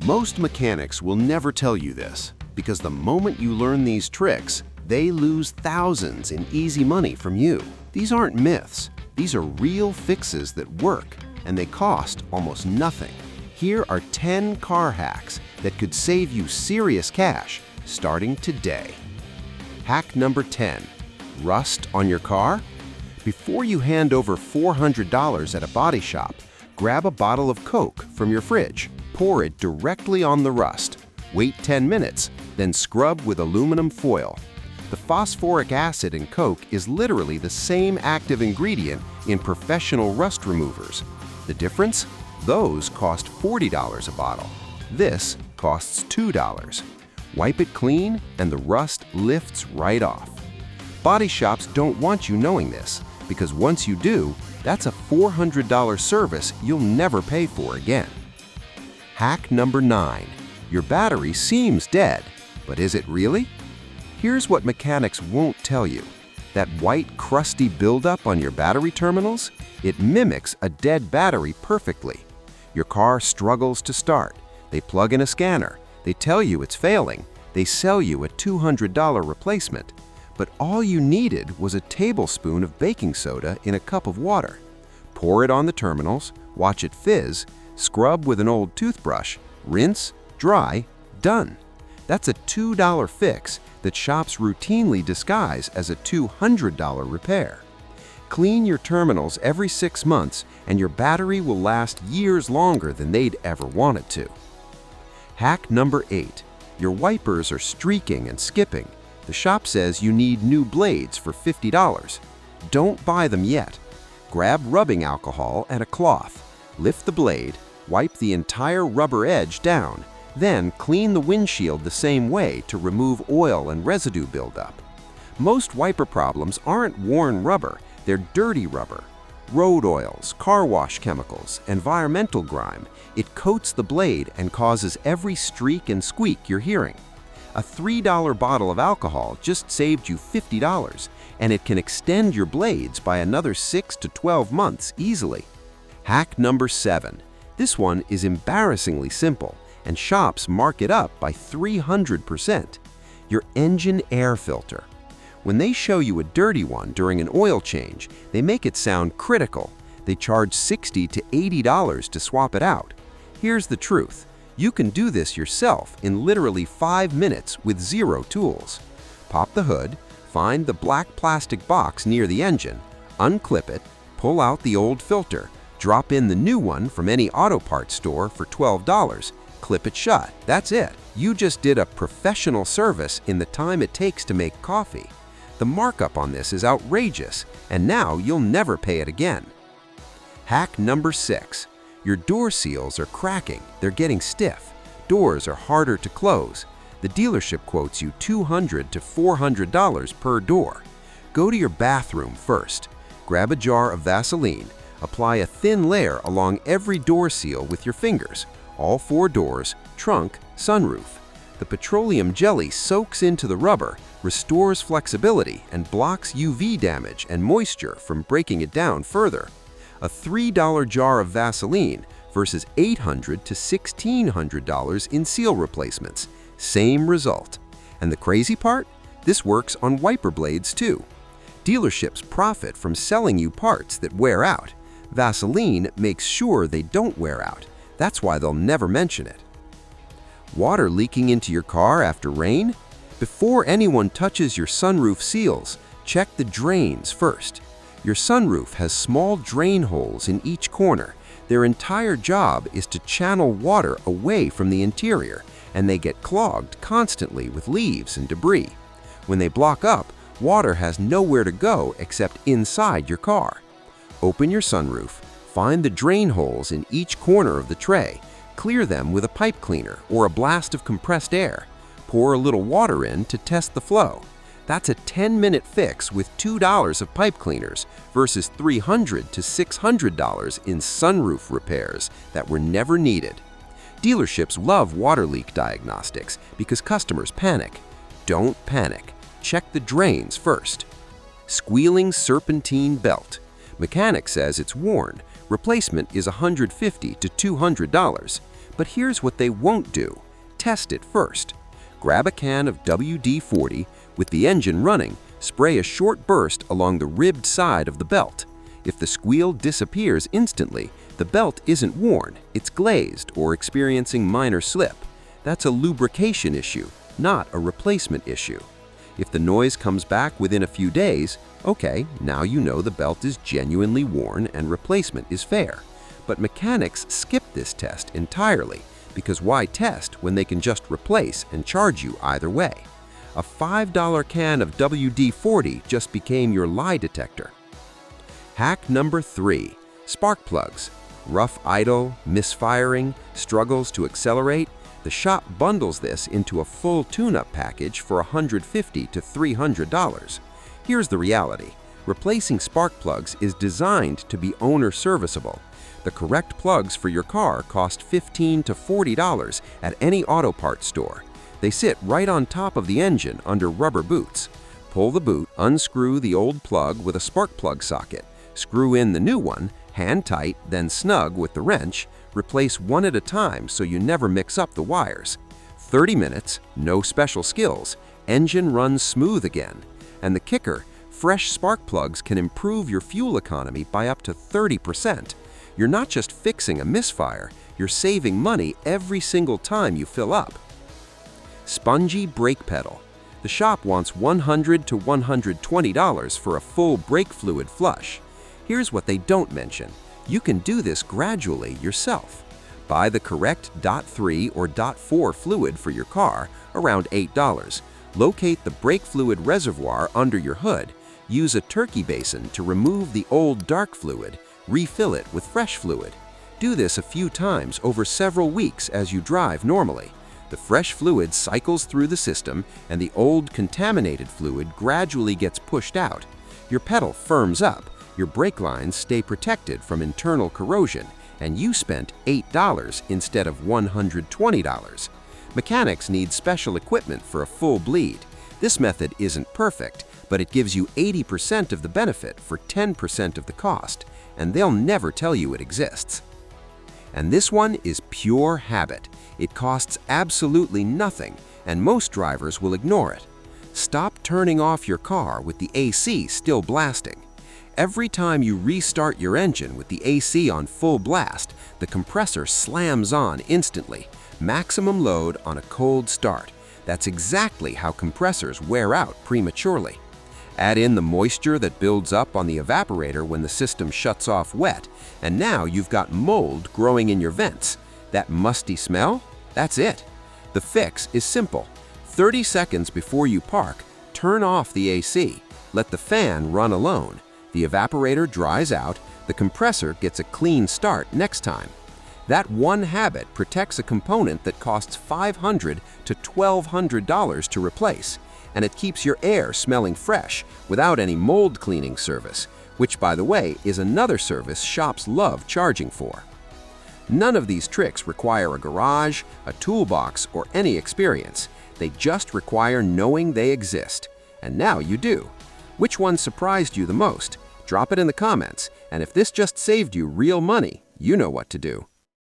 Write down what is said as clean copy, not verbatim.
Most mechanics will never tell you this, because the moment you learn these tricks, they lose thousands in easy money from you. These aren't myths. These are real fixes that work, and they cost almost nothing. Here are 10 car hacks that could save you serious cash starting today. Hack number 10. Rust on your car? Before you hand over $400 at a body shop, grab a bottle of Coke from your fridge. Pour it directly on the rust. Wait 10 minutes, then scrub with aluminum foil. The phosphoric acid in Coke is literally the same active ingredient in professional rust removers. The difference? Those cost $40 a bottle. This costs $2. Wipe it clean and the rust lifts right off. Body shops don't want you knowing this, because once you do, that's a $400 service you'll never pay for again. Hack number 9. Your battery seems dead, but is it really? Here's what mechanics won't tell you. That white, crusty buildup on your battery terminals? It mimics a dead battery perfectly. Your car struggles to start. They plug in a scanner. They tell you it's failing. They sell you a $200 replacement. But all you needed was a tablespoon of baking soda in a cup of water. Pour it on the terminals, watch it fizz, scrub with an old toothbrush, rinse, dry, done. That's a $2 fix that shops routinely disguise as a $200 repair. Clean your terminals every 6 months and your battery will last years longer than they'd ever want it to. Hack number 8. Your wipers are streaking and skipping. The shop says you need new blades for $50. Don't buy them yet. Grab rubbing alcohol and a cloth. Lift the blade, wipe the entire rubber edge down, then clean the windshield the same way to remove oil and residue buildup. Most wiper problems aren't worn rubber, they're dirty rubber. Road oils, car wash chemicals, environmental grime. It coats the blade and causes every streak and squeak you're hearing. A $3 bottle of alcohol just saved you $50, and it can extend your blades by another 6 to 12 months easily. Hack number 7. This one is embarrassingly simple, and shops mark it up by 300%. Your engine air filter. When they show you a dirty one during an oil change, they make it sound critical. They charge $60 to $80 to swap it out. Here's the truth. You can do this yourself in literally 5 minutes with zero tools. Pop the hood, find the black plastic box near the engine, unclip it, pull out the old filter, drop in the new one from any auto parts store for $12, clip it shut. That's it. You just did a professional service in the time it takes to make coffee. The markup on this is outrageous, and now you'll never pay it again. Hack number 6. Your door seals are cracking. They're getting stiff. Doors are harder to close. The dealership quotes you $200 to $400 per door. Go to your bathroom first. Grab a jar of Vaseline. Apply a thin layer along every door seal with your fingers. All 4 doors, trunk, sunroof. The petroleum jelly soaks into the rubber, restores flexibility, and blocks UV damage and moisture from breaking it down further. A $3 jar of Vaseline versus $800 to $1,600 in seal replacements. Same result. And the crazy part? This works on wiper blades too. Dealerships profit from selling you parts that wear out. Vaseline makes sure they don't wear out. That's why they'll never mention it. Water leaking into your car after rain? Before anyone touches your sunroof seals, check the drains first. Your sunroof has small drain holes in each corner. Their entire job is to channel water away from the interior, and they get clogged constantly with leaves and debris. When they block up, water has nowhere to go except inside your car. Open your sunroof, find the drain holes in each corner of the tray, clear them with a pipe cleaner or a blast of compressed air. Pour a little water in to test the flow. That's a 10-minute fix with $2 of pipe cleaners versus $300 to $600 in sunroof repairs that were never needed. Dealerships love water leak diagnostics because customers panic. Don't panic. Check the drains first. Squealing serpentine belt. Mechanic says it's worn. Replacement is $150 to $200. But here's what they won't do. Test it first. Grab a can of WD-40, with the engine running, spray a short burst along the ribbed side of the belt. If the squeal disappears instantly, the belt isn't worn, it's glazed or experiencing minor slip. That's a lubrication issue, not a replacement issue. If the noise comes back within a few days, okay, now you know the belt is genuinely worn and replacement is fair. But mechanics skip this test entirely, because why test when they can just replace and charge you either way? A $5 can of WD-40 just became your lie detector. Hack number 3. Spark plugs. Rough idle, misfiring, struggles to accelerate. The shop bundles this into a full tune-up package for $150 to $300. Here's the reality. Replacing spark plugs is designed to be owner serviceable. The correct plugs for your car cost $15 to $40 at any auto parts store. They sit right on top of the engine under rubber boots. Pull the boot, unscrew the old plug with a spark plug socket, screw in the new one, hand tight, then snug with the wrench. Replace one at a time so you never mix up the wires. 30 minutes, no special skills, engine runs smooth again. And the kicker, fresh spark plugs can improve your fuel economy by up to 30%. You're not just fixing a misfire, you're saving money every single time you fill up. Spongy brake pedal. The shop wants $100 to $120 for a full brake fluid flush. Here's what they don't mention. You can do this gradually yourself. Buy the correct .3 or .4 fluid for your car, around $8. Locate the brake fluid reservoir under your hood. Use a turkey basin to remove the old dark fluid. Refill it with fresh fluid. Do this a few times over several weeks as you drive normally. The fresh fluid cycles through the system and the old contaminated fluid gradually gets pushed out. Your pedal firms up. Your brake lines stay protected from internal corrosion, and you spent $8 instead of $120. Mechanics need special equipment for a full bleed. This method isn't perfect, but it gives you 80% of the benefit for 10% of the cost, and they'll never tell you it exists. And this one is pure habit. It costs absolutely nothing, and most drivers will ignore it. Stop turning off your car with the AC still blasting. Every time you restart your engine with the AC on full blast, the compressor slams on instantly. Maximum load on a cold start. That's exactly how compressors wear out prematurely. Add in the moisture that builds up on the evaporator when the system shuts off wet, and now you've got mold growing in your vents. That musty smell? That's it. The fix is simple. 30 seconds before you park, turn off the AC. Let the fan run alone. The evaporator dries out, the compressor gets a clean start next time. That one habit protects a component that costs $500 to $1,200 to replace, and it keeps your air smelling fresh without any mold cleaning service, which, by the way, is another service shops love charging for. None of these tricks require a garage, a toolbox, or any experience. They just require knowing they exist. And now you do. Which one surprised you the most? Drop it in the comments, and if this just saved you real money, you know what to do.